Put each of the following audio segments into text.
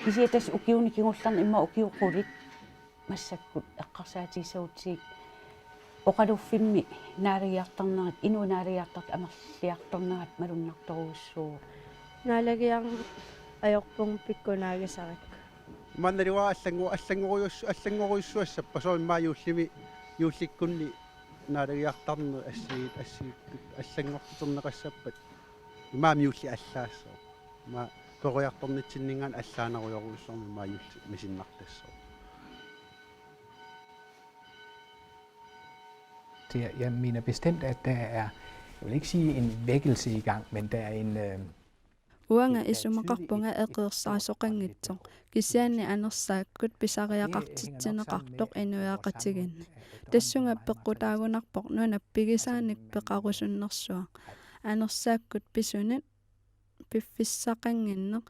кисиатас укиуникигулларна имма укиуқулит массаккут эққарсаатиссаутсиик оқалуффимми наалиартарнерат инунаалиартарт амерлиарторнерат малуннарторуссуу наалагиар аёрпун пиккунаагисарик маннариуа аллангоруйуссуассаппа соиммааюуллими юулликкунни наалагиартарнер ассиит аллангортутернеқассаппат имаами юулли аллаассоо ма кориарторнитсиннингаан аллаанеруйоруйуссорми мааюулли мисиннартассоо. Jeg mener bestemt, at der er, jeg vil ikke sige en vækkelse i gang, men der er en... Uanga isumaqarpunga eqeersaasuqanngitsoq kisianni anersaakut pisariaqartitsinneqartoq inuyaaqatiginni tassunga peqqutaagunarpoq nunappigisaanik peqarusunnersuaq anersaakkut pisunit piffissaqanginneq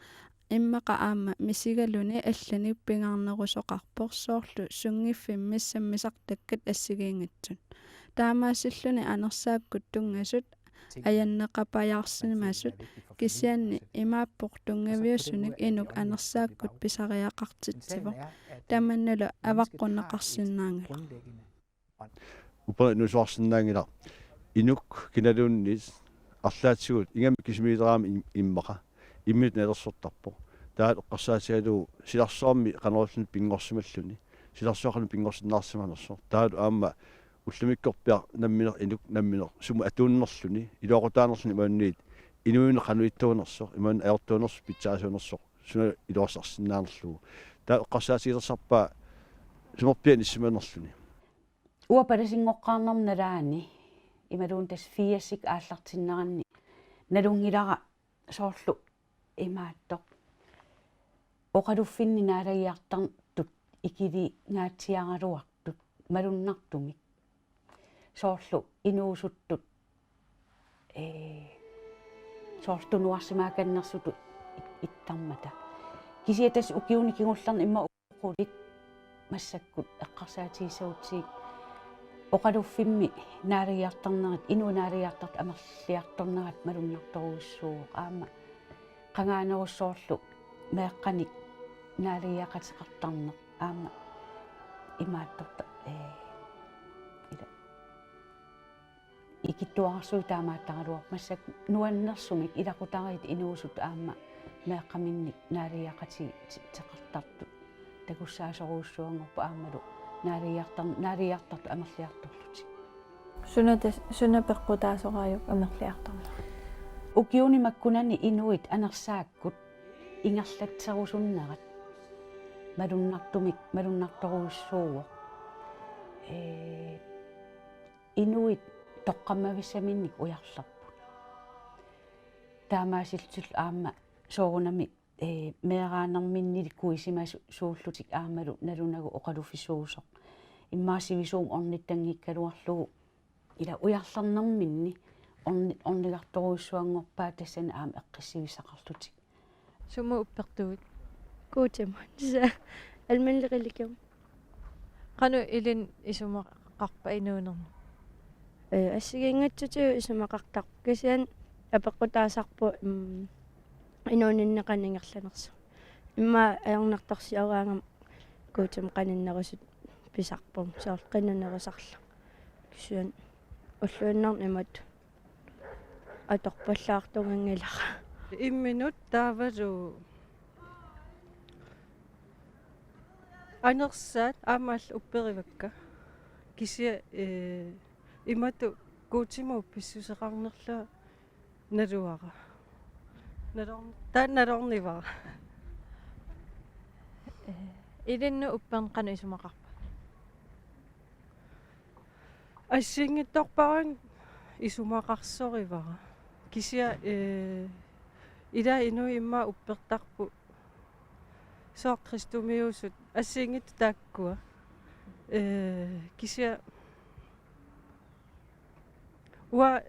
immaqa aama misigaluni allani pingaarnerusoqarpoq soorlu sungiffimmissammisartakkat assigiingatsun taamaassilluni anersaakkut tungasut ayanneqapajaarsimasut kisianni imaappoq tungaviussunik inuk anersaakkut pisariaqartitsivoq tamannulu avaqqunneqarsinnaangala upre nusuarsinnaangila inuk kinaluunnis арлаатсигут ингами кисмиилераами иммаqa иммит налерсортарпо таат эққарсаатигалу силарсуарми қанеруллни пингорсималлуни силарсуақани пингорсиннаарсиманерсо таат аама уллумиккорпиар намминер инук намминер суму атууннерлүни илоқутаанерлүни имаанниит инуине қануиттуунерсо имаан аёртуунерс питсаасуунерсо суна илуарсарсиннаанерлугу таа эққарсаатигилерсарпаа сумерпиан иссиманерлүни уапаласингоққарнерналаани ималуун тас фиасик ааллартиннеранни налунгилара соорлу имааттоқ оқалуффинни наалагиартартут икили гаатсиаралуартут малуннартумик соорлу инуусуттут соортунуарсимааканнерсуту иттармата кисиатас укиуникигулларна имма уқулит массаккут эққарсаатиссаутсиик оқалуффимми наалагиартарнерат инунаалиартарт амерлиарторнерат малуннарторуссуу аама qangaanеруссоорлу меэққаник наалагиақатеқартарнеқ аама имаатторта ила икиттуарсуи таамааттаралуар массак нуаннерсумик илақутарит инуусут аама меэққаминник наалагиақати теқартарту такуссаасоруussуангорпа аамалу наалагиартарту амерлиарторлути сунапеққутаасорааюк амерлиарторна укиунимаккунани инуит анерсааккут ингерлатсерусуннерат малуннартумик малуннарторуussууо инуит тоққаммависсаминник уярларпут таамаасилтул аама соорунами меэраанерминниликку исимасу сууллутик аамалу налунагу оқалуффисуусоқ иммаасивисуум орниттангиккалуарлугу ила уярларнерминни орнигарторуussуангорпаа тассана аама эққиссивисақарлутик сума уппертуут куутиман са алманлериликем qanu ilin isumaqarpa inuunernu ассигингатсутиу исумақартар кисиан апеққутаасарпу инууниннеқанингерланерсу имма аярнарторсиораангам куутим қаниннерусут писарпум соор қинунерусарла кисиан уллуиннарни имат аторпаллаартунгангилара имминут таавалу анерсаат аамаал упперивакка кисия имату куутиму писсусеқарнерла налуара налорнивара илинну упперн қану исумақарпа ассингитторпаран исумақарсоривара кисия ила ину имма уппертарпу соо кристумиусут ассингит тааккуа кисия уа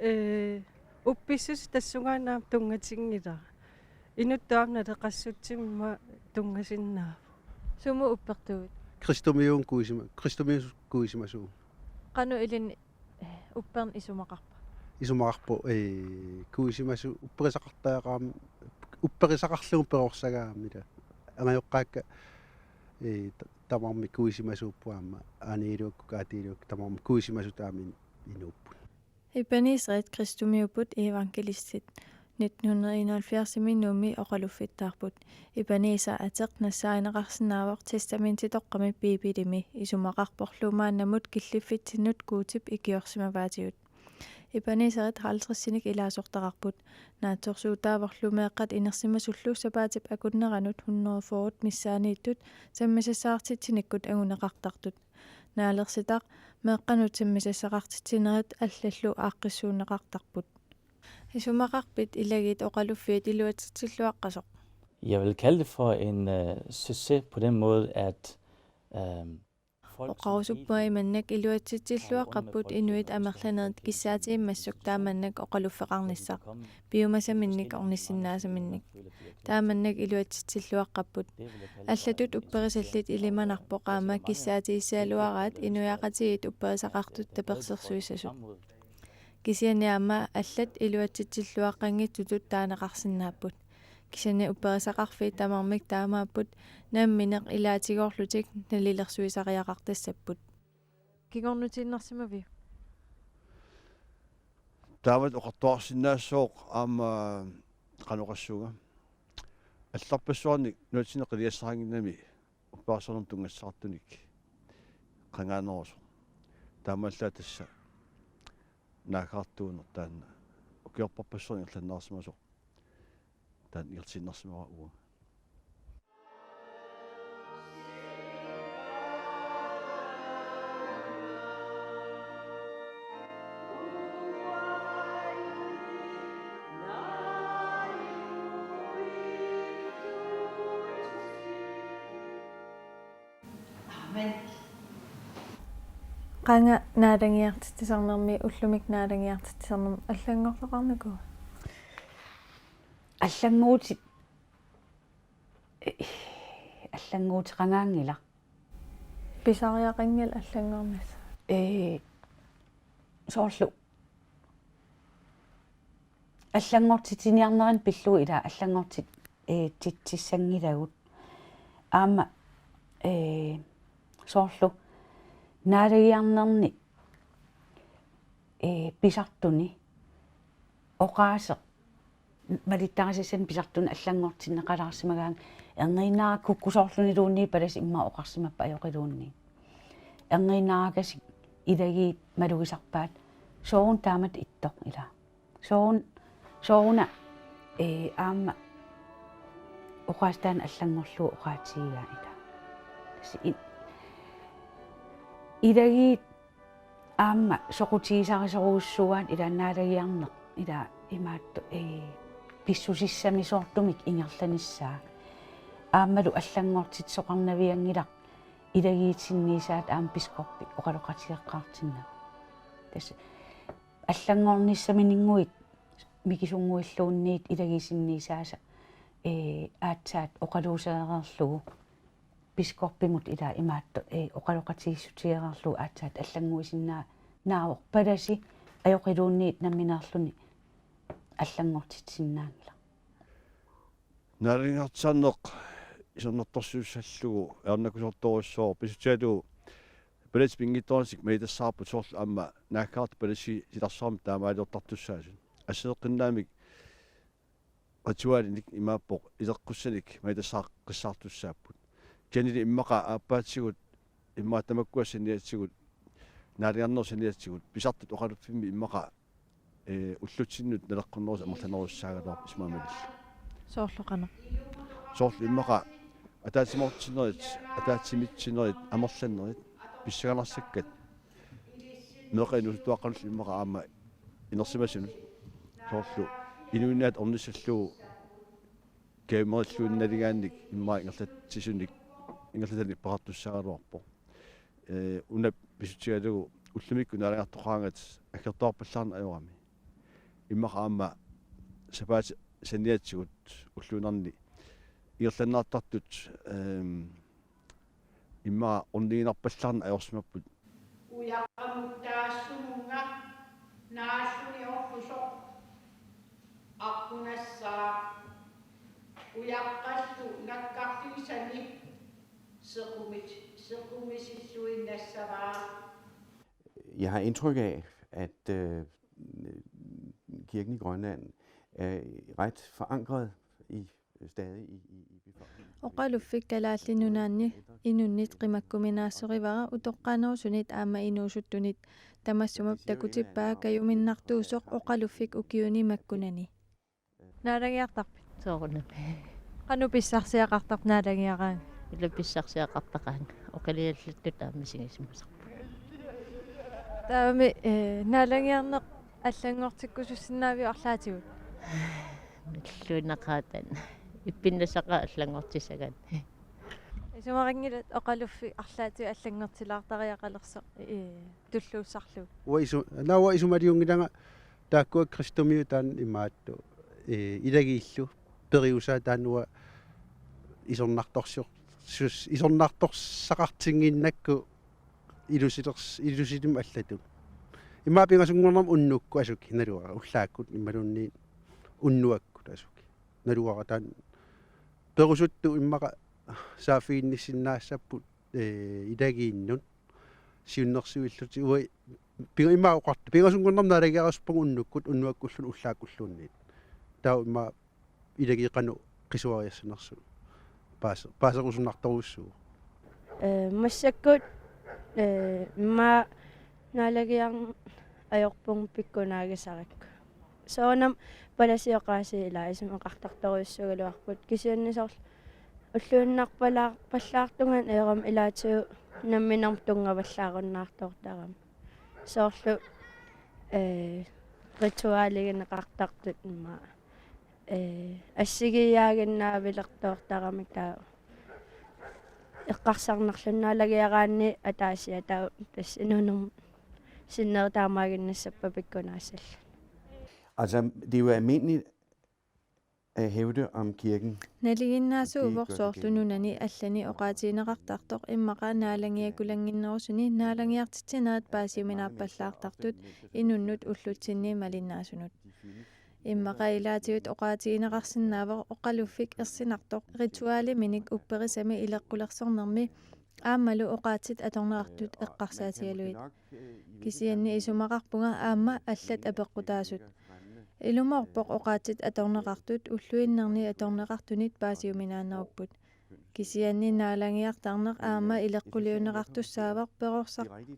упписсус тассунгаанаа тунгатингила инуттуарна теқассутсимма тунгасиннаа суму уппертуут кристумиун куисимасуу qanu ilin upper'n isumaqarpa исумақарпу куисимасу упперисақартаақаами упперисақарлугу перорсагаамила angayuqqaakka tamarmi kuisimasuuppuamma aaniiluukku kaatiiluukku tamarmi kuisimasutaami inuupput Ипанисерит кристумиуппут евангелистит 1971 нуми оқалуффиттаарпут ипаниса атеқ нассаинеқарсинаавоқ тестаментитоққами пипилими исумақарпорлумааннамут киллиффитсиннут куутип икиорсимаваатигут ипанисерит 50-синик илаасортақарпут наатсорсуутааворлумеэққат инерсимасуллу сапаатип акуннеранут 100 форут миссаанииттут саммисассаартитсиниккут агунеқартартут наалерситақ меэққанут саммисассақартитсинерит аллаллу ааққиссуунеқартарпут исумақарпит илагит оқалуффиит илуатсиллуаққасоқ. Jeg vil kalde det for en succes på den måde, at оқарусуппуи маннак илуатсиллуаққаппут инуит амерланерит киссаатииммассук тааманнак оқалуффеқарниссақ биумасаминник орниссиннаасаминник тааманнак илуатсиллуаққаппут аллатут упперисаллит илиманарпоқаама киссаатииссаалуараат инуяақатигит упперисақартут таперсерсуисасут кисианиаама аллат илуатсиллуаққангитсутут таанеқарсинааппут кисани упперисақарфи тамармик таамааппут наамминеқ илаатигоорлутик налилерсуисариақартассаппут кигорнутииннарсимави таават оқартуарсинаассооқ аама каноқассуга алларпассуарник нуутсинеқилиассарангинами уппаасорнер тунгассаартуник қангаанерусо таамааллаа тасса наакаартуунер таанна укиорпарпассуарни ирланнаарсимасоқ таан илсиннарсимава уа qanga naalangиартитсарнерми уллумик naalangиартитсарнерм аллангорлоқарникуа аллангуути qangaangila писариақангил аллангормас соорлу аллангортитиниарнеран пиллуу ила аллангортит титсиссангилагут аама соорлу наалагиарнерни писартуни оқаасе малиттариссан писартуни аллангортиннеқалаарсимагаан эрнинаа куккусоорлуни луунни палас имма оқарсимаппа аёқилуунни эрнинаагасик илаги малугисарпаат соорун таамат иттоқ ила сооруна аама оқаастаан аллангорлуу оқаатигига ила таси илаги аама соқутигисарисоруussуаат илаанаалагиарнеқ ила имаатту писсусиссами соортумик ингерланиссаа аамалу аллангортит соқарнавиангилақ илагиитсинниисаат аам пискорпи оқалоқатигеққартиннаа тас аллангорниссаминингуит микисунгуиллуунниит илагисинниисааса аатсаат оқалуусаереерлугу пискорпимут ила имаатту оқалоқатигиссутигереерлугу аатсаат аллангуисиннаа наавоқ паласи аёқилуунниит намминеерлуни аллангортитсиннаангила нарингартсарнеқ исернэрторсуussаллугу эрнакусорторуссоо писутиалу палас пингитторнисик меитассаарпут соорлу аама нааккаарт паласи силарсаарми таамаалиортартуссаасун ассеэққиннаамик атуалиник имааппоқ илеққуссаник меитассаар қиссаартуссааппут канили иммақа ааппаатсигут иммаатамаккуа синиатсигут наалиарнер синиатсигут писартут оқалуффимми иммаqa уллутсиннут налеққорнерус амерланеруссаагалуар исмаамалилла соорлоқана соорлу иммаqa атаатимортинерит атаатимитсинерит амерланнерит писсагаларсаккат меқинус туаққарус иммаqa аама инерсимасунут соорлу инуинаат орнissalluu кемерлуунналигаанник иммаа ингерлатсисуник ингерлатани пақартуссаагалуарпо унап писутигалугу уллумикку наалаартоқаангат аккертуарпаллаарна аёрами иммаqa аама сапаат саниатсигут уллуунарни иерланнаартартут имма орнигинарпаллаарна аёрсимаппут уяқамуттаассумунга нааллуни орлусо аққунассаа uyaqqallu nakkartuisani sequmissilluinnassavaa. Jeg har indtryk af, at kirken i Grønland er ret forankret stadig i befolkningen. Oqaluffik kalaallinunaanni inunnit qimakkuminaassorivaqa utoqqanersunit aama inuusuttunit tamassumap takutippaa kayuminnartuusoq oqaluffik ukiuni makkunani. Naalagiartarpit soorunat qanu pissarsiaqartarp naalagiaqaan ilapissarsiaqartaqaan oqalialluttu taammisingismusa taami naalagiarneq аллангортиккусуссинаави орлаатигут луиннақаатан иппиннасаqa аллангортисагат исумарингилат оқалуффи арлаатиу аллангортилаартариақалерсеқ туллууссарлу науа исумалиунгилага тааккуа кристомиу таан имаатту илагииллу периусаа таануа исорнарторсақартингиннакку илусилим аллату имма пингасунгорнам уннукку асук налуара уллааккут иммалунни уннуаккут асук налуара таан перусутту иммаqa саафиинниссиннаассаппут илагииннут сиуннерсуиллути уи пинга имма оқарт пингасунгорнам налагиараспагу уннуккут уннуаккуллун уллааккуллуунниит таа имма илагиқану қисуариассанерсу паасерусуннарторуссуу массаккут ма налагиар ajorpung pikkunaagisarikku soonam palasiaqaasiila isumeqartartoruissugaluarput kisiannisorl уллуиннарпалаарлаартунган эерам илаатиу намминарм тунгаваллааруннаартортарам соорлу ритуалигинеқартартут имма ассигиаагиннаавилертоортарамик таа эққарсарнерлуннаалагиараанни атаасиа таа тас инунерм sinnertaamaaginnassappa pikkunaasall. Altså, det er jo almindeligt at hævde om kirken. Naliginnaasuuvorsoorlununani allani oqaatiineqartartoq immaqa naalangiakulanginnerusuni naalangiartitinaat paasiuminaappallaartartut inunnut ullutsinni malinnaasunut. Immaqa ilaatiut oqaatiineqarsinnaavoq oqaluffik ersinartoq rituaali minik upperisami ileqqulersornermi аамалу оqaатит аторнеартут эққарсаатигалуит кисианни исумақарпунга аама аллат апеққутаасут илумоорпоқ оqaатит аторнеқартут уллуиннерни аторнеқартунит паасиуминаанеруппут кисианни наалангиартарнеқ аама илеққулиунеқартуссаавақ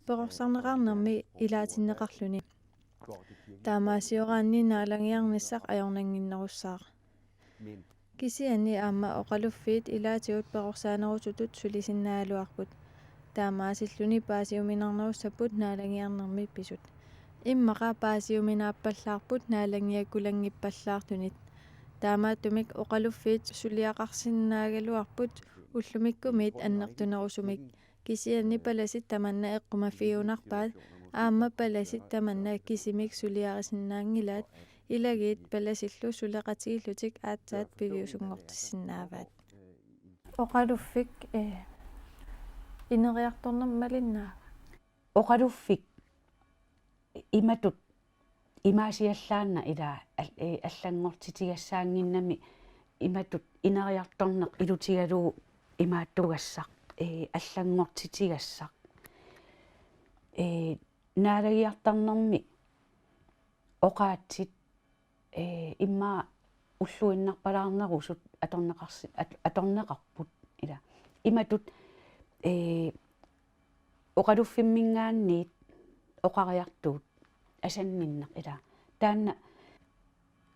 перорсарнеқарнерми илаатиннеқарлуни таамаасиораанни наалангиарниссақ ajornanginnerussаа кисианни аама оқалуффиит илаатиут перорсаанерусутут сулисиннаалуарпут таамаасиллуни паасиуминарнеруссаппут наалагиарнерми писут иммаqa паасиуминааппаллаарпут наалагиакулангиппаллаартунит таамааттумик оқалуффиит сулиақарсиннаагалуарпут уллумиккумиит аннертунерусумик кисианни паласит таманна эққумаффиунарпаат аама паласит таманна кисимик сулиарисиннаангилаат илагиит паласиллу сулеқатигиллутик аатсаат пивиусунгортиссиннааваат оқалуффик инериарторнэрмалиннаа оқалуффик иматут имаасиаллаанна ила аллангортитигассаангиннами иматут инериарторнеқ илутигалуу имааттугассақ аллангортитигассақ наалагиартарнерми оқаатсит имма уллуиннарпалаарнерусут аторнеқарпут ила иматут оқалуффиммингаанниит оқариартуут асанниннеқ ила таанна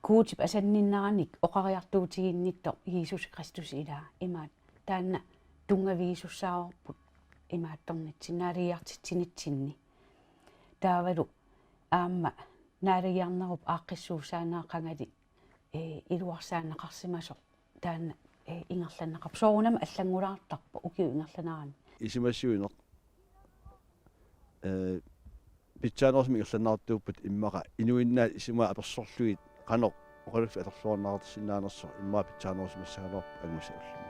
куутип асанниннераник оқариартуутигиннитто Иисус Христус ила имаат таанна тунгавиисуссаарпут имаатторнитсинаалиартитсинитсинни таавалу аама наалагиарнеруп ааққиссуусаанаақангали илуарсаанеқарсимасоқ таана ингерланнеқап соорунама аллангулаартарпа укиу ингерланарани исимассуинеқ питсаанерсми ингерланнаартууппут иммаqa инуиннаа исима аперсорлуит қанеқ оқалуффи атерсуарнаартиссинаанерсо иммаа питсаанерсимассагалуарп агмасауллу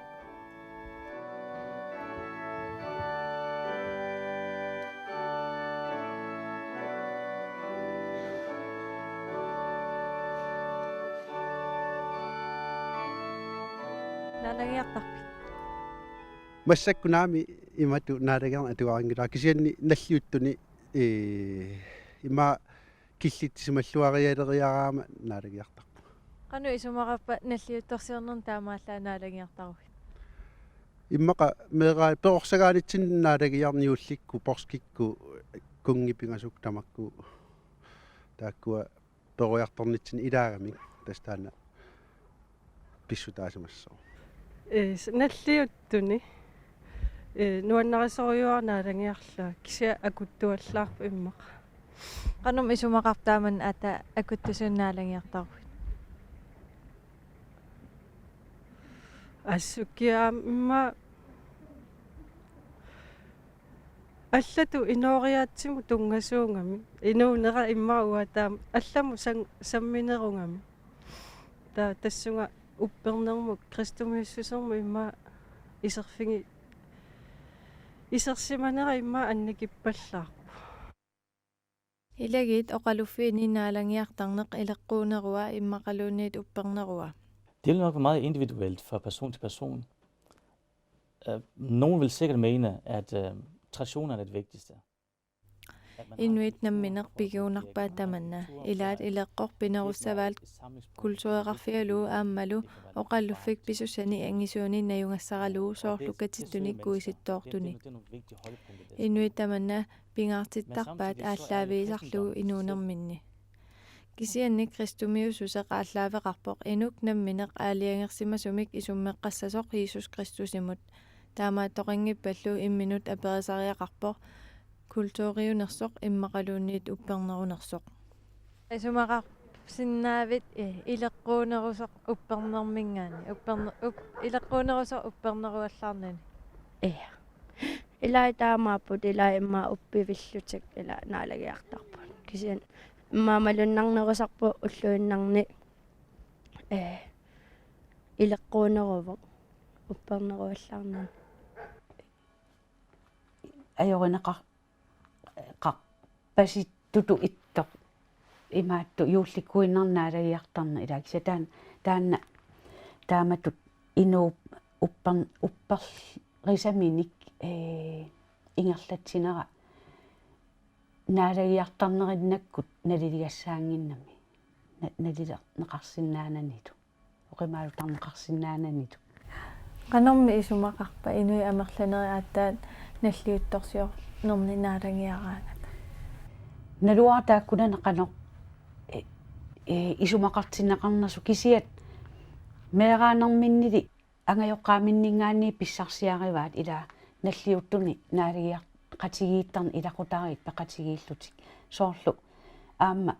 naalangiartarpit массаккунаами имату наалагерна атуарингила кисианни наллиуттуни има киллитсималлуариалериараама наалагиартарпа qanu isumaqappa nalliuttorsiornerun taamaallaa naalangiartaruit иммака мегаа перорсагаанитсин наалагиарниулликку порскикку кунгипингасук тамакку тааккуа перуярторнитсин илаагамик тастаана писсутаасамассоо наллиуттуни нуаннарисориуарнаалагиарлаа кися акуттуаллаарпу иммаqa qanum isumaqartaaman ata akuttusunnaalangiartaruit ассуккиаам имма аллату инориаатсиму тунгасуунгами инуунера иммауатаам алламу самминерунгами тассунга уппернерму кристумиуссусерму имма исерфинги исерсиманера имма анникиппаллаарпу илагит оқалуффини нааlangiartarneq илеққуунеруа иммақалуунниит уппернеруа. Det vil nok være meget individuelt fra person til person. Nogen vil sikkert mene, at traditioner er det vigtigste. Inuit namminerpiguunarpaa tamanna ilaat ileqqorpinerussavaalt kultureqarfialuu aammalu oqalluffik pisusani angisuuni najungassaraluu soorlukatittunik kuisittoortuni inuit tamanna pingaartittarpaat aalлaaviisarluu inuunerminni kisianni kristumiususeq aalлaaveqarpoq inuk nammineq aaliangersimasumik isummeqqassasoq Jesus Kristusimut taamaattoqingippallu imminut aperisariaqarpoq kultuuriunersoq immaqaluunniit uppernerunersoq isumaqar sinnaavit ileqquunerusoq uppernermingaani ileqquunerusoq upperneruallarnani ilaa taamaaput ilaa imma uppivillutik ilaa naalagiartarput kisian immaamalunnarnerusarpu ulluinnarni ileqquuneruvoq upperneruallarnani ajorineqar qarpasittutu ittoq imaattu juullikkuinnarnaalagiartarna ilaakisa taanna taamatut inuu upperrisaminik ingerlatsinera naalagiartarnerinnakkut naliligassaanginnami nalilerneqarsinnaananitu oqimaalutarneqarsinnaananitu qanormi isumaqarpa inui amerlaneri aattaat nalliuttorsior norni naalangiaraangat naluartaakkuna neqanoq isumaqartinnaqarnersu kisiat meeraanerminnili angajoqqaaminningaanni pissarsiarivaat ila nalliuttuni naalagiar qatigiittarni ilaqutariit peqatigiillutik soorlu aamma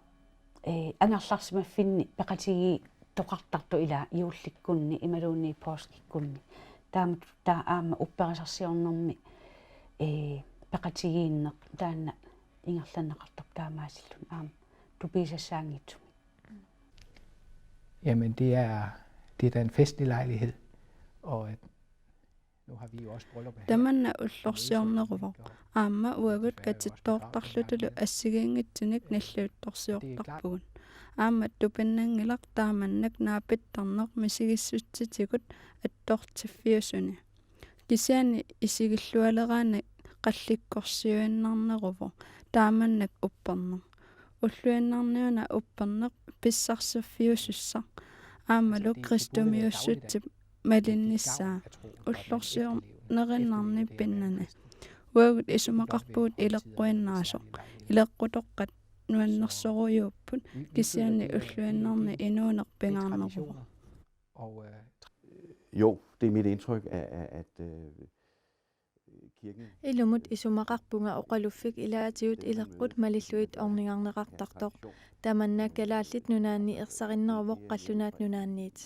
angarlarsimaffinni peqatigi toqartartu ila juullikkunni imaluunni pooskikkunni taamat taa aamma upperisarsiornermi peqatigiinneq taanna ingerlanneqartorp taamaasillun aam tupiisassaangitsumi. Jamen det er da en festlig lejlighed, og nu har vi jo også bryllup her. Tamanna ullorsiorneruvo aamma uagut katittoortarlutulu assigiingitsunik nalluuttorsiortarpugun aamma tupinnaangilaq taamannak naapittarneq misigissuttitikut attortiffiusuni kisiani isigillualeraana qallikkorsiuannarneruvo taamannak upperneq ulluannarniuna upperneq pissarsiuffiusussaq aammalu kristumiussutsi malinnissaa ullorsiornerinnarni pinnani uagut isumaqarpuut ileqquinnaasoq ileqqutoqqat nuannersorujuupput kisiani ulluannarni inuunerpingaarneruvo. Jo, det er mit indtryk, at kirken ilumut isumaqarpunga oqaluffik ilaatiut ileqqut malilluit orningarneqartartoq tamanna kalaallit nunaanni ersarinneravuq qallunaat nunaanniit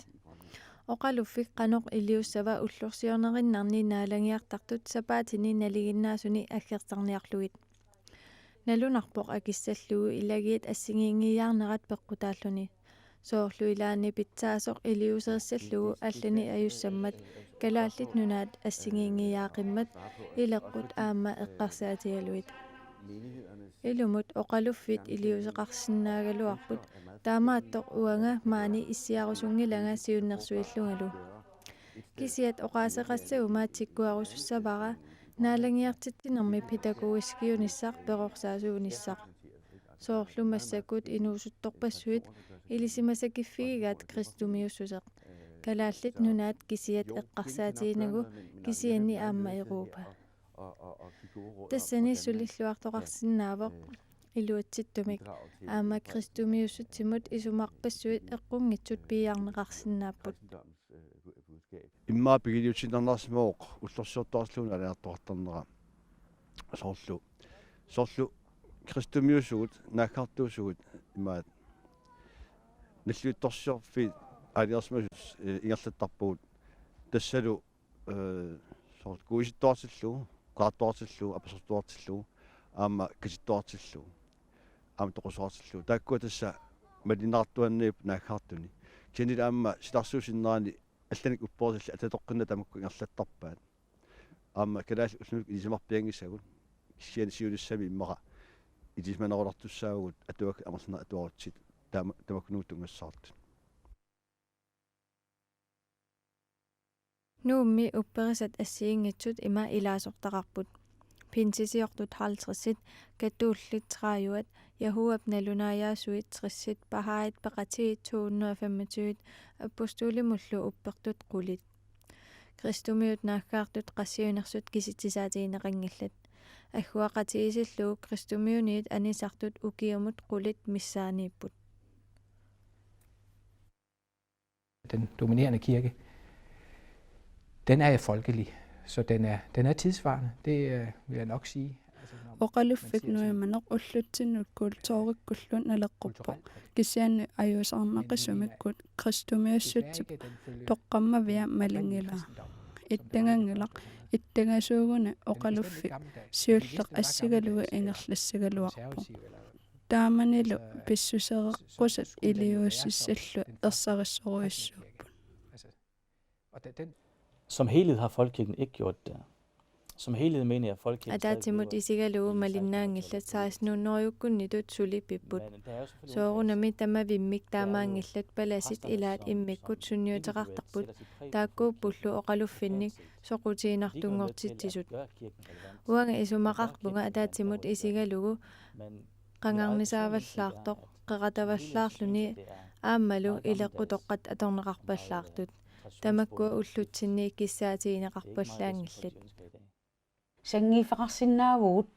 oqaluffik qanoq iliussava ullorsiornerinnarni naalangiartartut sapaatini naliginnaasuni aggertarniarluit nalunarpoq akissalluu ilagiit assingiingiyaarnerat peqqutaalluni soorlu ilaani pitsaasoq iliuserissalluu allani ajussammat kalaallit nunaat assingiingiyaaqimmat ileqqut aamma eqqarsaatigaluit ilumut oqaluffit iliuseqarsinnaagaluarput taamaattoq uanga maani issiarusungilanga siunnersuillungalu Kisiat oqaaseqassaumaatsikkuarusussavara naalangiartittinermi pitagogiskiunissaq peqorsaasuunissaq soorlumassakut inuusuttorpassuit ilisimasakiffigigaat kristumiussuseq kalaallit nunaat kisiat eqqarsaatiinagu kisianni aamma iruupa тассани сулиллуартоқарсинаавоқ илуатситтумик аама кристумиуссутсимут исумарпассуит эққунгитсут пиарнеқарсинааппут иммаа пигилиутсинарнарсимаоқ уллорсиортоарлуна алиартоқартарнера соорлу кристумиуссугут нааккартуусугут имаат наллиутторсиорфи алиарсмасус ингерлаттарпугут тассалу сорт куиситтуартиллу qaattuartillu apassortuartillu aama kisittuartillu aama toqusуartillu taakkua tassa malinartuanniip naakhartuni kinila aama silarsuusinnerani allanik uppoorsilli atatoqqinna tamakku ingerlattarpaat aama kalaal ulnuk ilisimarpiangissagut kissiani siulissami immaqa ilismanerolartussaagut atuak amarlana atuarutsit tamakkunuutungassaartut nuummi upperisat assiingitsut ima ilaasortaqarput pinsisiortut 50 katuullit traajuat yahuap nalunaajaasuit 30 pahaait peqatigit 225 appostuulimullu uppertut qulit kristumiut naakkaartut qassiunersut kisitisaatiineqangillat agguaqatigisillu kristumiuniit anisartut ukiumut qulit missaaniipput den dominerende kirke den er folkelig, så den er tidsvarende, det vil jeg nok sige. Oqaluffik nuimaneq ullutsinut kultoorikkуллун алеққуппо кисианни аюусаарнақисумиккут кристумиуссутсип тоққаммавиа малингила иттангангилақ иттагасуугуна оqaluffik сиуллеқ ассигалуга ингерлассигалуарпо тааманилу писсусереққусат илиуссиссаллу ерсариссоруйуссууппут Som helhed har folkekirken ikke gjort det. Som helhed mener jeg, at folkekirken Adatimut isigalugu malinnaangillat 16-noriukkunnitut sulipipput. Soorunami tamavimmik taamaangillat palasit ilaat immikkut sunniuteqartarput taakkuuppullu oqaluffinnik soqutiinartungortitsisut. Uanga isumaqarpunga adatimut isigalugu qangarnisaavallartoq qeqatavallaarluni aammalu ileqqutoqqat atorneqarpallaartut. Tamakkua ullutsinni kissaatiineqarpallaangillat sangiifaqarsinnaavugut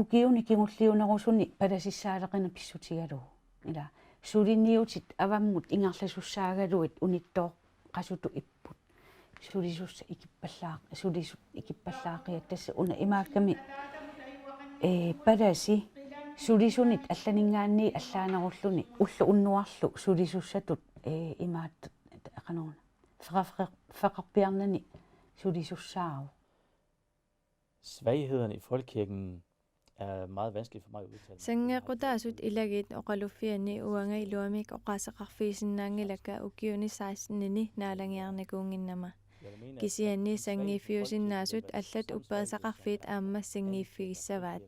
ukiuni kimulliunerusuni palasissaaleqina pissutigalugu ila sulinniutit avammut ingarlasussaagaluit unittooq qasutu ipput sulisussa sulisut ikippallaaqia tassa una imaakkami palasi sulisunit allaningaanni allaanerulluni ullu unnuarlu sulisussatut imaat aqanuuna feqarpiarnani sulisussaaru. Svaghederne i folkekirken er meget vanskeligt for mig at udtale. Sangequtaasut ilagit oqaluffianni uanga iluamik oqaasaqarfiisinnaangilakka ukiuni 16-nini naalangiarnakuunginnama kisianni sangiiffiusinnaasut allat upperisaqarfiit aamma sangiiffigissavaat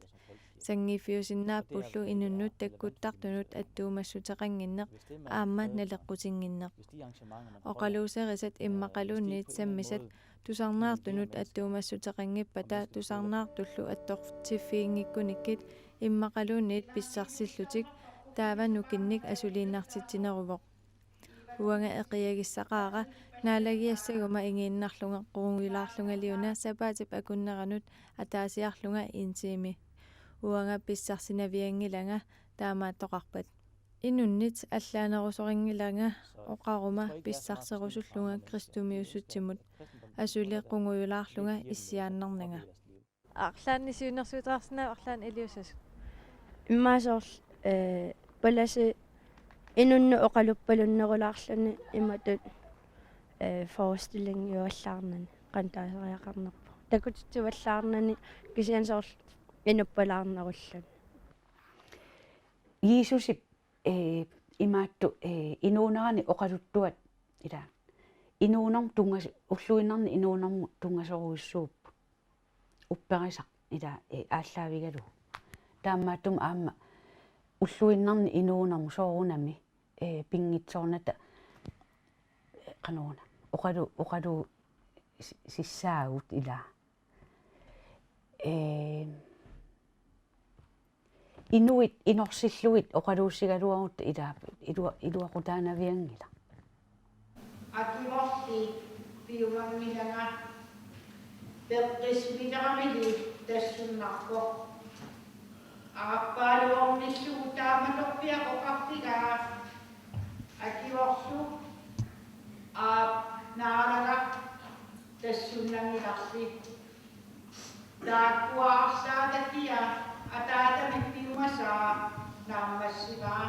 sangiiffiusinnaapullu inunnut takkuttartunut attuumassuteqanginneq aamma naleqqutinginneq oqaluuserisat immaqaluunniit sammisat tusarnaartunut attuumassuteqangippata tusarnaartullu attortiffiingikkunikit immaqaluunniit pissarsillutik taavannukinnik asuliinnartitsineruvoq uanga eqiagissaqaaqa naalagiassaguma ingiinnarlunga qurungilaarlungaliuna sapaatip akunneranut ataasiarlunga insiimi uanga pissarsinavиангилanga таамааттоқарпат инуннит аллаанерусорингилanga оқарума писсарсерусуллунга кристумиуссутсимут асулеққунгуйулаарлунга иссиааннарнага арлаанни сиунерсуутаарсинаа арлаан илиусас иммаасоор паласи инунну оқалуппалуннерулаарлуни иматут forestilling юаллаарнани qantaaseriaqarnerpu takutitsuallаарnani kisiansоор inuppalaarnerullan Jesusip imaattu inuunerani oqaluttuat ila inuunerm tungas ulluinnerni inuunermu tungasoruissuuppu upperisaq ila ааllaavigalu taammaattum aamma ulluinnerni inuunermu soorunami pingitsoornata qanuuna uqalu sissaagut ila inuit inorsilluit oqaluussigaluagut ila iluaqutaanaviangila akivorti piumangilanga peqqismileramili tassunnarpo aappaaluornissugu taamatorpia oqartigaa akivorsu naalaga tassunnangilarsi taakkuaarsaatatia ataatamippiumasaa naammassigaa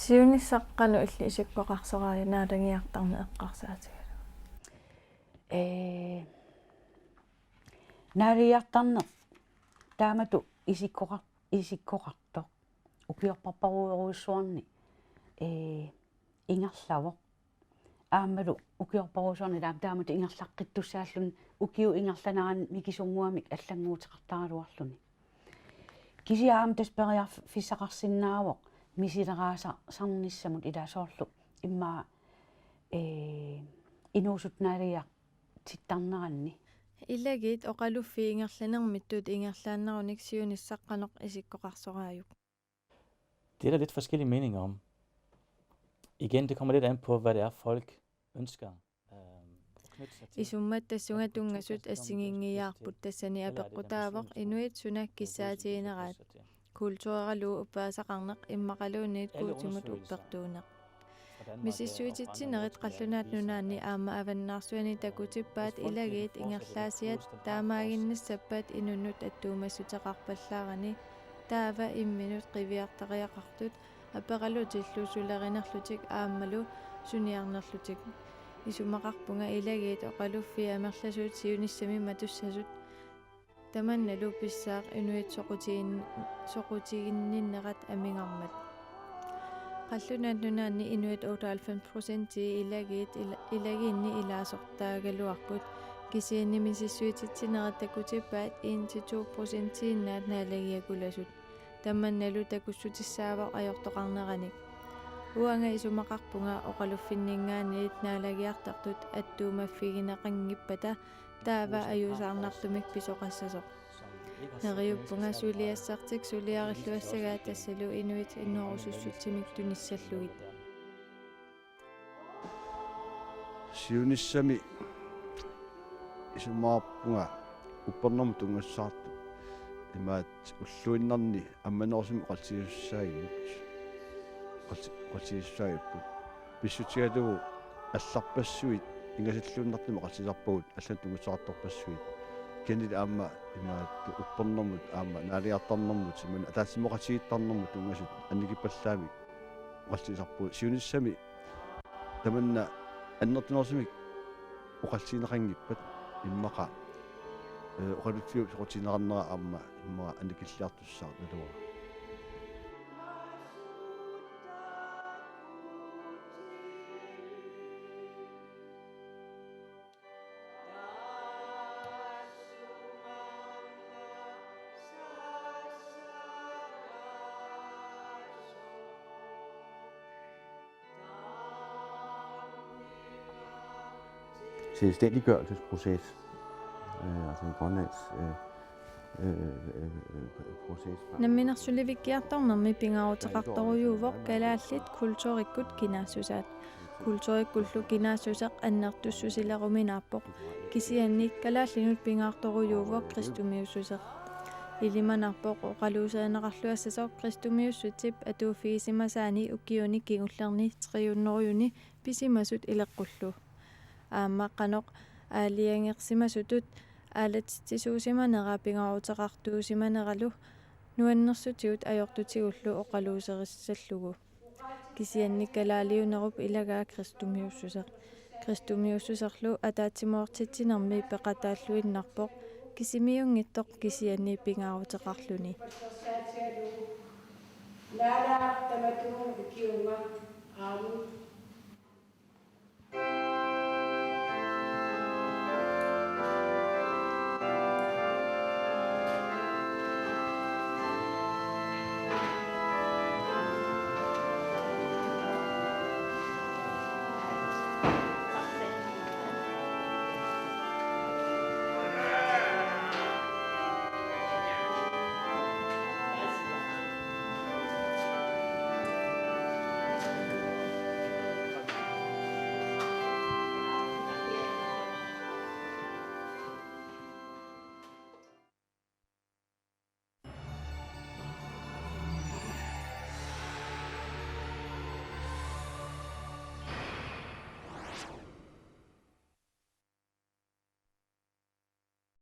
siunisaqqalu illi isikkoqarsoraaya naalangiartarna eqqarsaatiga naaliartarneq taamatu isikkoqartoq ukiorparparuuruissuarni ingerlavoq aammalu ukiorparuusuarni taamatu ingerlaqqittussaallun ukiu ingerlanaran mikisummuamik allanguuteqartaraluarluni kisiaam tasperiar fissaqarsinnaavoq misileraasa sarnissamut ilasoorlu imma inuusut naaliaq tittarneranni ilagit oqaluffi ingerlanermittut ingerlaannarunik siunissaqqanoq isikkoqarsoraayuk. Det er der lidt forskellige meninger om. Igen, det kommer lidt an på, hvad det er, folk ønsker. Isummat tassunga tungasut assingingiyaarput tassani apeqqutaavoq inuit sunak kissaatiineraat kultuuralu uppaasaqarneq immaqaluunniit kuutimut uppertuuneq misissuititsinerit qallunaat nunaanni aama avannaarsuani takutippaat ilagiit ingerlaasiat taamaaginnassappaat inunnut attuumassutеқарпаллаарани таава имминут қивиартариақартут апералутиллуусулеринерлутик ааммалу суниарнерлутик исумақарпунга илагиит оқалуффи амерласуут сиуниссами матуссасут таманналу писсаақ инуит соқутигинниннерат амингармат qallunaat nunaanni inuit 98% ilagiinni ilaasортаагалуарпут кисианнимисиссуититсинерат такутиппаат 1-2% наат наалагиакуласут тамманналу такуссутиссаавақ ajortoqarneranik уанга исумақарпунга оқалуффиннингаанниит наалагиартартут аттуумаффигинеқангиппата таава аюусаарнарлумик писоқассасоқ Nariuppunga suliassartik suliarillуассагаа тассалу инуит иннорусуссутсимик туниссаллугит siunissami isumaarpunga uppernermu tungassaartu imaat ulluinnarni ammanersimi qaltiussaayut qaltiussaayut pissutigalugu алларпассуит инgasallууннартима qaltilarpugut аллан tungassaartorpassuit kenil aamma imaat uppernermut aamma naaliartarnermut siman ataassimoqatigiittarnermut tungasut annikipallaami qaltisarpu siunissami tamanna аннертунерсимик оқалсинеқангиппат иммақа оқалутсиуп соқутинеқарнера аама иммаа аникиллиартуссаа налуа selvstændiggørelsesproces, altså en Grønlands proces. Намминерсулевиккиарторнэрми пингаарутеқарторуйуувоқ калааллит культууриккут кинаассусаат культууриккуллу кинаассусеқ аннартуссусилеруминааппоқ кисианник калааллинут пингаарторуйуувоқ кристумиуссусеқ илиманарпоқ оқалуусаанеқарлуассасоқ кристумиуссутип атууфигисимасаани уккиуни кигуллерни триуннеруйуни писимасут илеққуллу ааммаққаноқ аалиангерсимасутут аалатсисуусиманера пингаарутеқартуусиманералу нуаннерсутиут ajortutiullu оқалуусериссаллугу кисианниккалаалиунеруп илагаа кристумиуссусерлу атаатсимуортитсинерми пеқатааллуиннарпоқ кисимиунгиттоқ кисианни пингаарутеқарлуни лаалаартаматугу киунга аалу